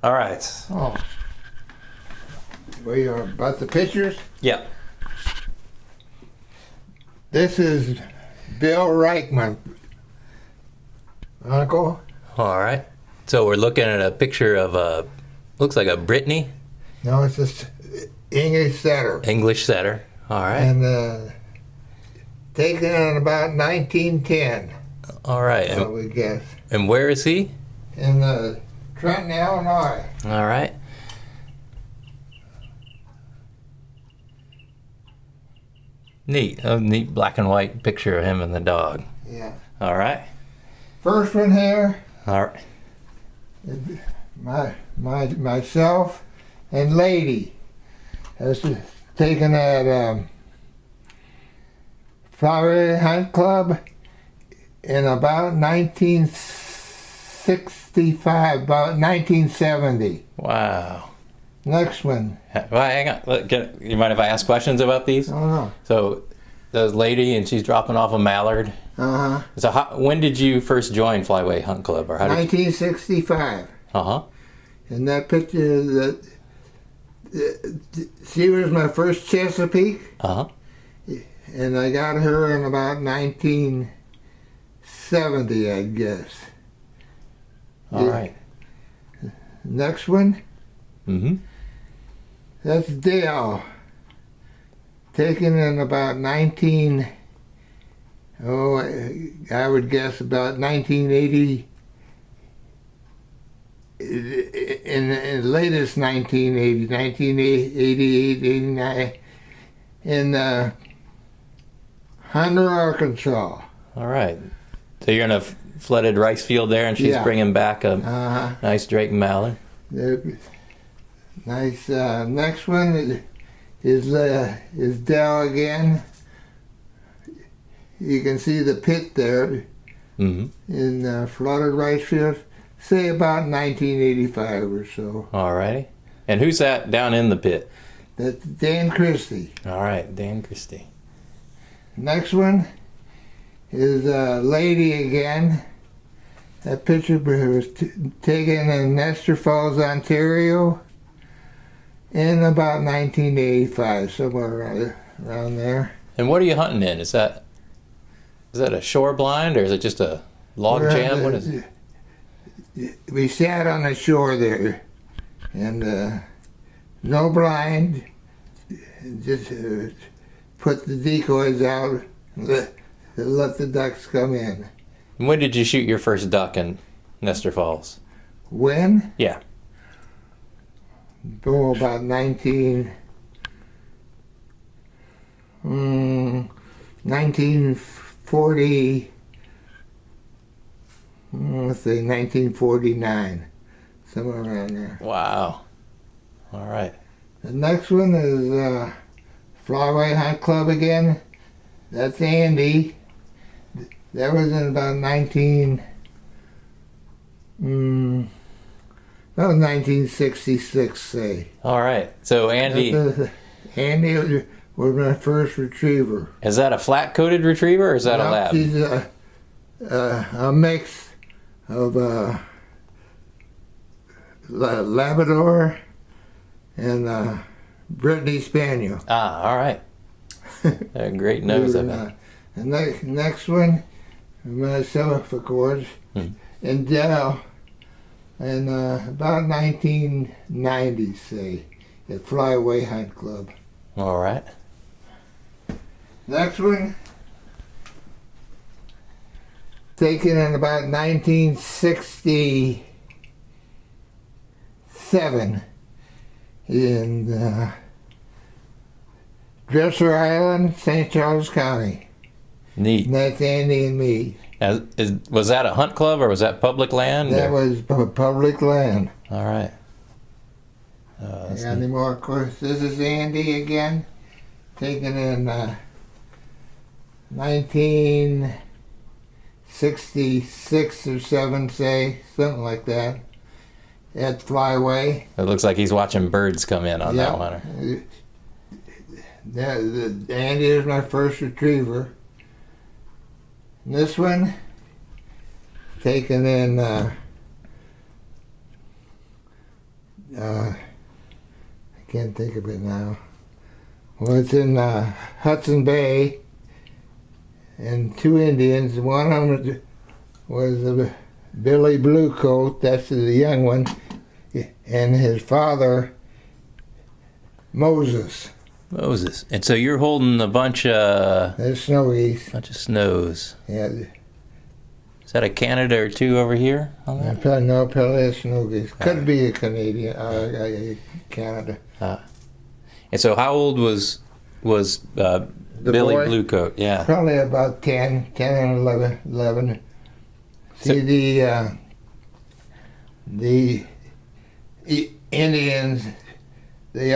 All right. Oh. We are about the pictures. Yeah. This is Bill Reichman. Uncle? All right. So we're looking at a picture of looks like a Brittany. No, it's just English setter. English setter. All right. And taken in about 1910. All right. I would guess. And where is he? In Trenton, Illinois. All right. Neat. A neat black and white picture of him and the dog. Yeah. All right. First one here. All right. Myself and Lady. This is taken at Flowery Hunt Club in about 1965, about 1970. Wow. Next one. Well, hang on. You mind if I ask questions about these? Oh no. So, there's Lady, and she's dropping off a mallard. Uh huh. So, when did you first join Flyway Hunt Club, or how did 1965. Uh-huh. And that picture, she was my first Chesapeake, Uh-huh. and I got her in about 1970, I guess. All right. Next one. Mm-hmm. That's Dale. Taken in about I would guess about 1980, in the latest 1980, 1988, 89, in Hunter, Arkansas. All right. So you're in a flooded rice field there, and she's bringing back a nice Drake mallard. Nice. Next one is Dell again. You can see the pit there in flooded rice fields. Say about 1985 or so. All righty. And who's that down in the pit? That's Dan Christie. All right, Dan Christie. Next one is Lady again. That picture was taken in Nestor Falls, Ontario in about 1985, somewhere around there. And what are you hunting in? Is that a shore blind, or is it just a log jam? What is it? We sat on the shore there, and no blind, just put the decoys out, and let the ducks come in. And when did you shoot your first duck in Nestor Falls? When? Yeah. Oh, about 1940, let's say 1949, somewhere around there. Wow. All right. The next one is Flyway Hunt Club again. That's Andy. That was in about 1966, say. All right. So Andy was my first retriever. Is that a flat-coated retriever, or is that a lab? She's a mix of Labrador and Brittany Spaniel. Ah, all right. A great nose, I bet. And next one, myself, of course, and Dell, in about 1990, say, at Flyway Hunt Club. All right. Next one, taken in about 1967 in Dresser Island, St. Charles County. Neat. And that's Andy and me. Now, was that a hunt club, or was that public land? That was public land. All right. Got any more? Of course, this is Andy again, taken in 1966 or 7, say, something like that, at Flyway. It looks like he's watching birds come in on that one. Andy is my first retriever. And this one, taken in I can't think of it now. Well, it's in Hudson Bay, and two Indians. One of them was Billy Bluecoat, that's the young one, and his father, Moses. Moses. And so you're holding a bunch of... There's snow geese. Bunch of snows. Yeah. Is that a Canada or two over here on that? Probably a snow geese. Could be a Canadian, Canada. And so how old was Billy Bluecoat? Yeah. Probably about 10 and 11. See, the Indians, they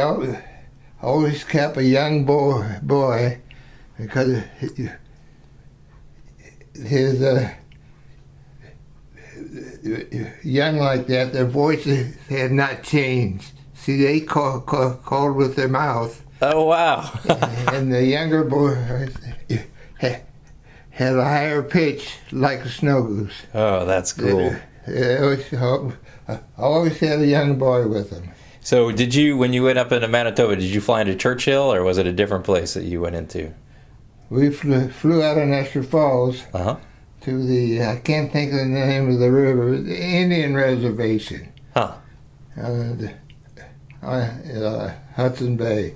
always kept a young boy because his young like that, their voices had not changed. See, they called with their mouth. Oh, wow. And the younger boy had a higher pitch like a snow goose. Oh, that's cool. I always had a young boy with them. So did you, when you went up into Manitoba, did you fly into Churchill, or was it a different place that you went into? We flew out of Nestor Falls to the, I can't think of the name of the river, the Indian Reservation. Hudson Bay.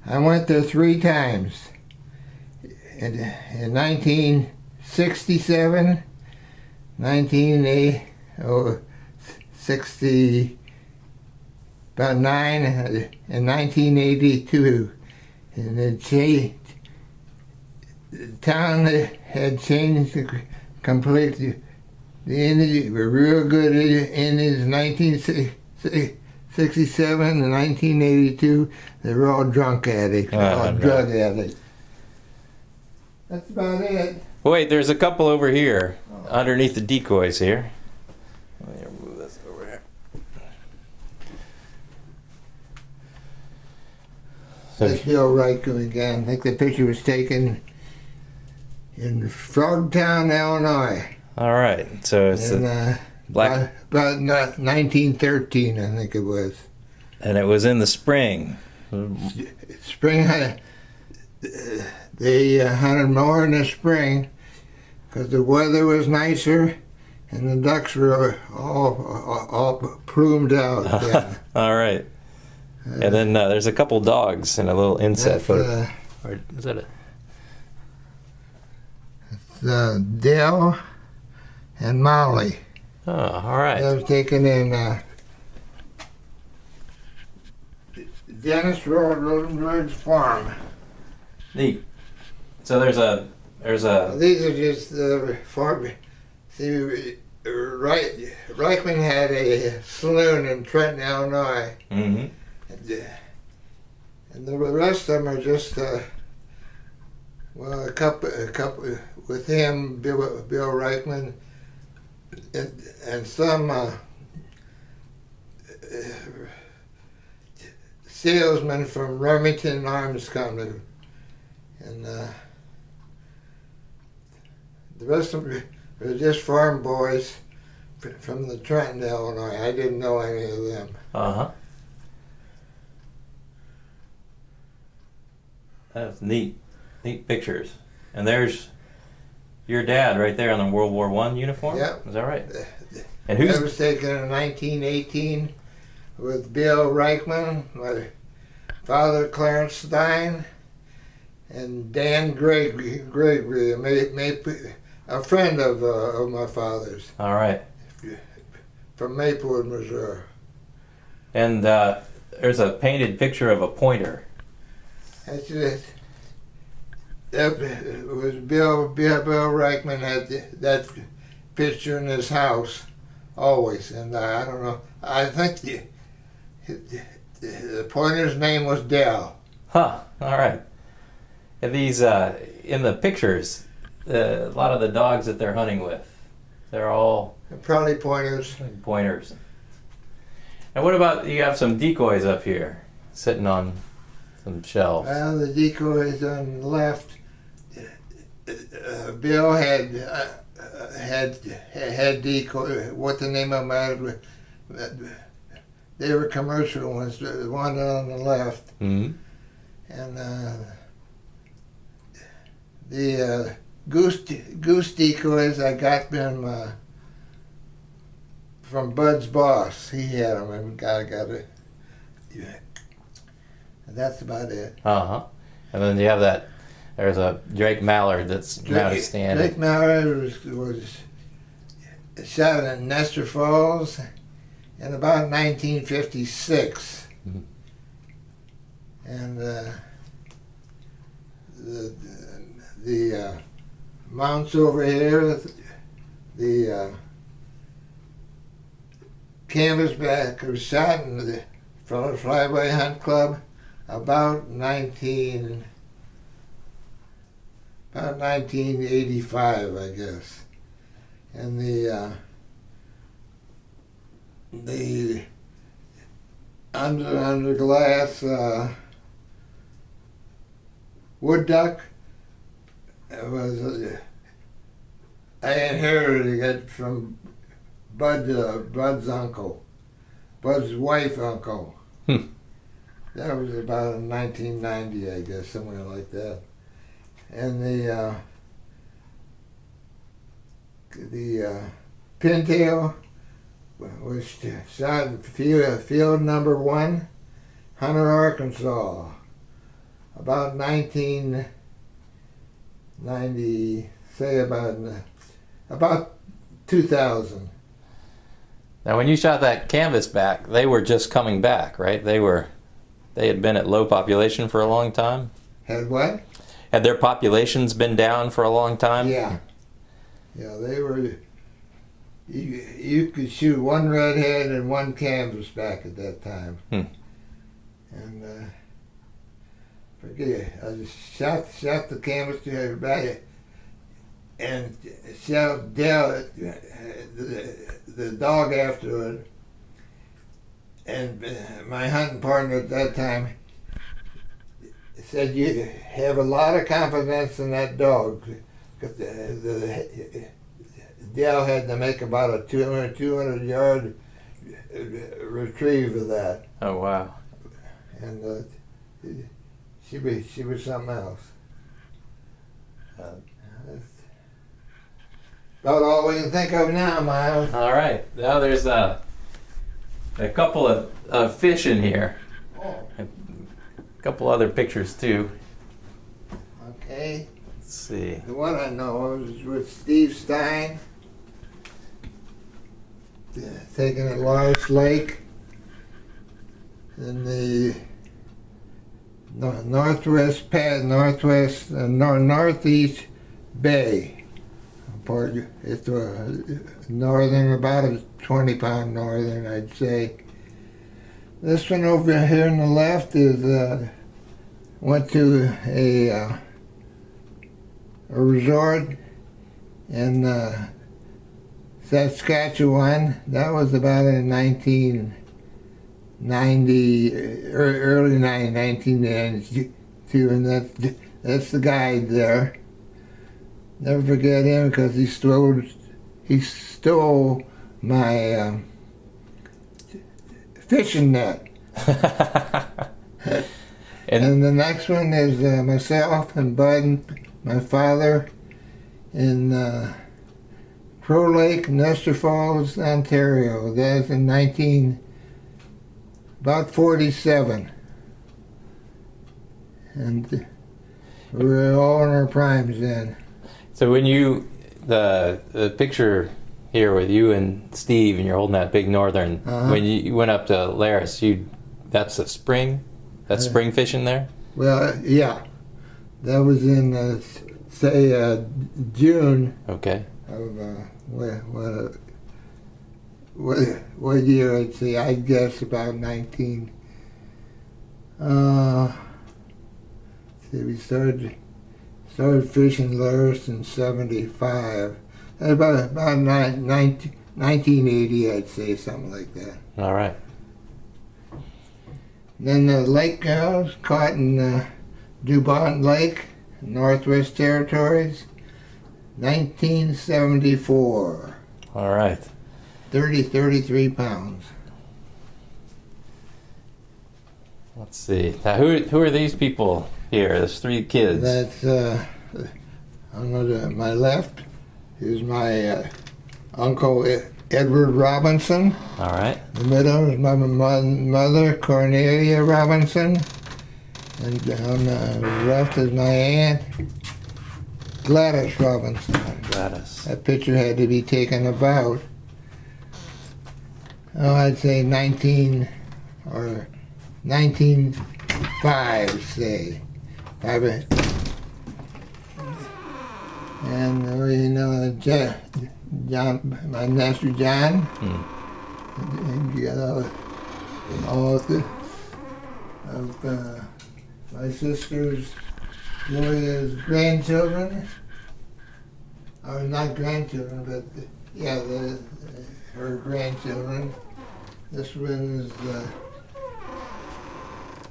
I went there 3 times. In 1967, 1960, about 9, in 1982. And the town had changed completely. The Indians were real good Indians in 1967 and 1982. They were all drunk addicts, all drug addicts. That's about it. Wait, there's a couple over here, underneath the decoys here. Let me move this over here. That's Bill Reichman again. I think the picture was taken in Frogtown, Illinois. All right, so it's about 1913, I think it was. And it was in the spring. Spring, they hunted more in the spring because the weather was nicer and the ducks were all plumed out. All right. And then there's a couple dogs and a little inset photo. Or is that it? It's Dell and Molly. Oh, all right. That was taken in Dennis Rosenberg's farm. Neat. So there's a. These are just the farm. See, Reichman had a saloon in Trenton, Illinois. Mm-hmm. And the rest of them are just a couple with him, Bill Reichman, and some salesman from Remington Arms Company, and the rest of them are just farm boys from the Trenton, Illinois. I didn't know any of them. That's neat. Neat pictures. And there's your dad right there on the World War I uniform? Yep. Is that right? And that was taken in 1918 with Bill Reichman, my father Clarence Stein, and Dan Gregory, a friend of my father's. All right. From Maplewood, Missouri. And there's a painted picture of a pointer. That's it. That was Bill Reichman had that picture in his house always, and I don't know. I think the pointer's name was Dell. All right. And these in the pictures, a lot of the dogs that they're hunting with, they're all probably pointers. Pointers. And what about, you have some decoys up here sitting on some shelves? Well, the decoys on the left. Bill had decoy. What the name of them they were commercial ones, the one on the left. Mm-hmm. And the goose decoys, I got them from Bud's boss. He had them, and I got it. Yeah. And that's about it. Uh-huh. And then you have that, there's a Drake Mallard that's now standing. Drake Mallard was shot in Nestor Falls in about 1956. Mm-hmm. And the mounts over here, the canvasback was shot from a Flyboy Hunt Club about 1985, I guess. And the under glass wood duck was I inherited it from Bud's uncle, Bud's wife uncle. That was about in 1990, I guess, somewhere like that. And the pintail was shot in field number 1, Hunter, Arkansas, about 1990, say about 2000. Now, when you shot that canvas back, they were just coming back, right? They had been at low population for a long time. Had what? Had their populations been down for a long time? Yeah. Yeah, they were. You could shoot one redhead and one canvas back at that time. And forget, I just shot the canvas back and shot Dell, the dog afterward. And my hunting partner at that time said, "You have a lot of confidence in that dog." Because the Dell had to make about a 200-yard retrieve of that. Oh, wow. And she was something else. That's about all we can think of now, Miles. All right. Now there's a couple of fish in here. Oh. A couple other pictures, too. Okay. Let's see. The one I know of is with Steve Stein, taken at Lars Lake in the northeast bay. It's northern, about a 20-pound northern, I'd say. This one over here on the left is went to a resort in Saskatchewan. That was about in 1990, early 1992, and that's the guide there. Never forget him because he stole my fishing net. And the next one is myself and Bud, my father, in Crow Lake, Nestor Falls, Ontario. That's in about 47. And we were all in our primes then. So when the picture here with you and Steve, and you're holding that big northern, when you went up to Laris, that's a spring? That's spring fishing there? Well, yeah. That was in, June. Okay. Of, what year? I'd say, I'd guess about 19. We started fishing Laris in 75. About 1980, I'd say, something like that. All right. Then the lake cows caught in DuPont Lake, Northwest Territories, 1974. All right. 33 pounds. Let's see. Now, who are these people here? There's 3 kids. That's on my left is my uncle Edward Robinson. All right. The middle is my mother Cornelia Robinson, and on the left is my aunt Gladys Robinson. Gladys. That picture had to be taken about, I'd say 1905, say. And you know, John, my nephew John, and all of my sister's Gloria's grandchildren, or not grandchildren, but yeah, her grandchildren. This one is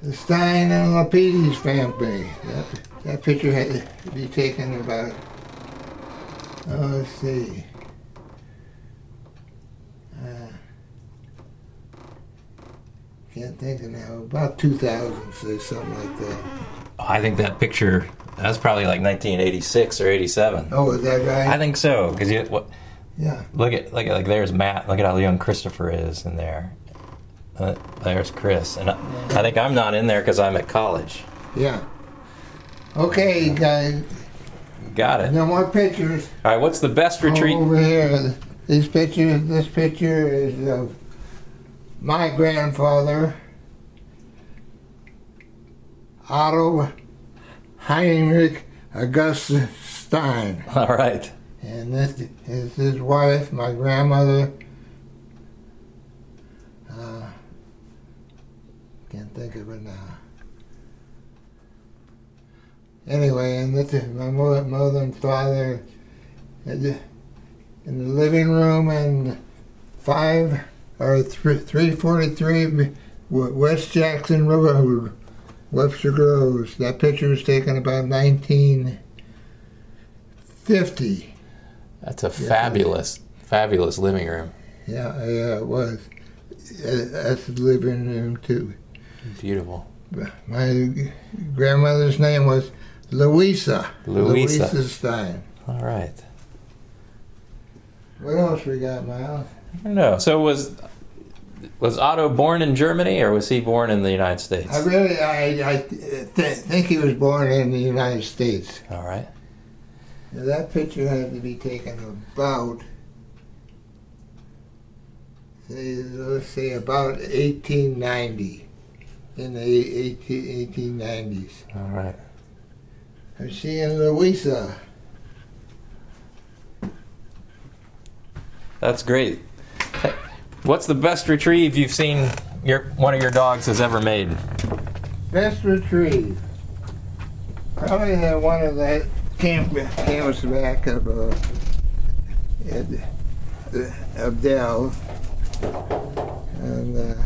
the Stein and Lapidus family. That picture had to be taken about, let's see, can't think of now, about 2000, say something like that. I think that picture, that's probably like 1986 or 87. Oh, is that right? I think so, because yeah. Look at like there's Matt. Look at how young Christopher is in there. There's Chris, and I think I'm not in there because I'm at college. Yeah. Okay, guys. Got it. No more pictures. All right. What's the best retreat? Over here, this picture is of my grandfather, Otto Heinrich Augustus Stein. All right. And this is his wife, my grandmother. Can't think of it now. Anyway, and this is my mother and father in the living room, and 343 West Jackson Road, Webster Groves. That picture was taken about 1950. That's a fabulous living room. Yeah, it was. That's the living room too. Beautiful. My grandmother's name was Louisa Stein. All right. What else we got, Miles? I don't know. So was Otto born in Germany, or was he born in the United States? I think he was born in the United States. All right. Now, that picture had to be taken about, let's say, about 1890, in the 1890s. All right. And she and Louisa. That's great. What's the best retrieve you've seen one of your dogs has ever made? Best retrieve. Probably had one of that canvas back of Dell, and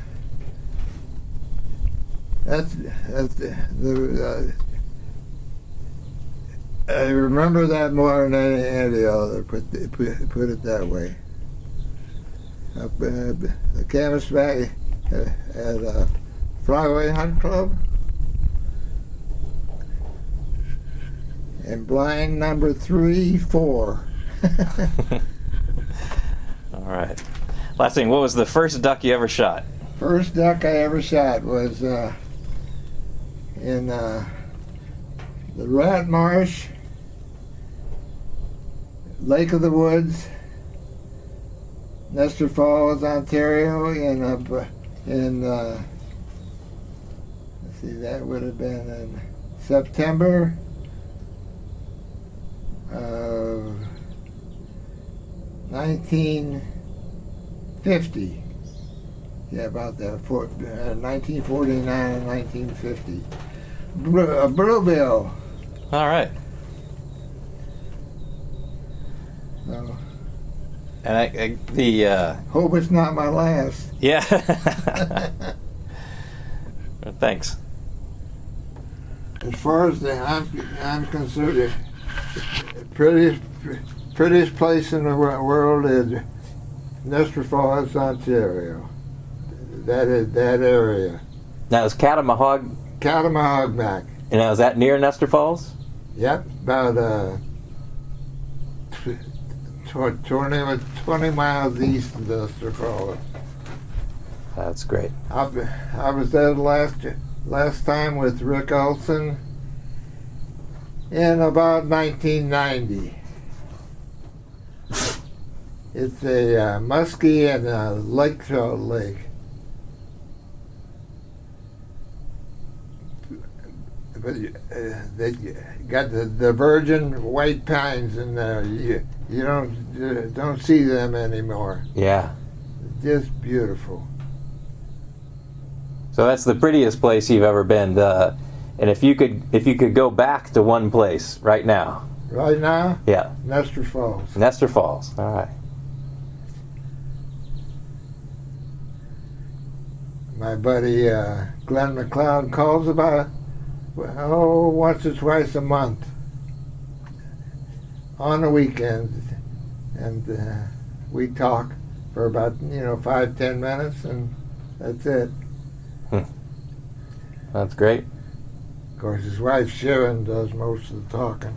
that's I remember that more than any other. Put it that way. The canvas back at Flyaway Hunt Club. And blind number 3, 4. All right. Last thing, what was the first duck you ever shot? First duck I ever shot was in the Rat Marsh, Lake of the Woods, Nestor Falls, Ontario, let's see, that would have been in September of 1950. Yeah, about that. 1949 and 1950. A bluebill. All right. So, and hope it's not my last. Yeah. Thanks. As far as I'm concerned, the prettiest place in the world is Nestor Falls, Ontario. That area. Now, is Catamahog, Catamahogback. and now is that near Nestor Falls? Yep, about 20 miles east of Nestor Falls. That's great. I was there last time with Rick Olson in about 1990. It's a muskie and a lake trout lake. But they got the virgin white pines in there. You don't see them anymore. Yeah. Just beautiful. So that's the prettiest place you've ever been. And if you could go back to one place right now. Right now? Yeah. Nestor Falls. Nestor Falls. All right. My buddy Glenn McLeod calls about once or twice a month on the weekend, and we talk for about 5-10 minutes, and that's it. That's great. Of course, his wife Sharon does most of the talking.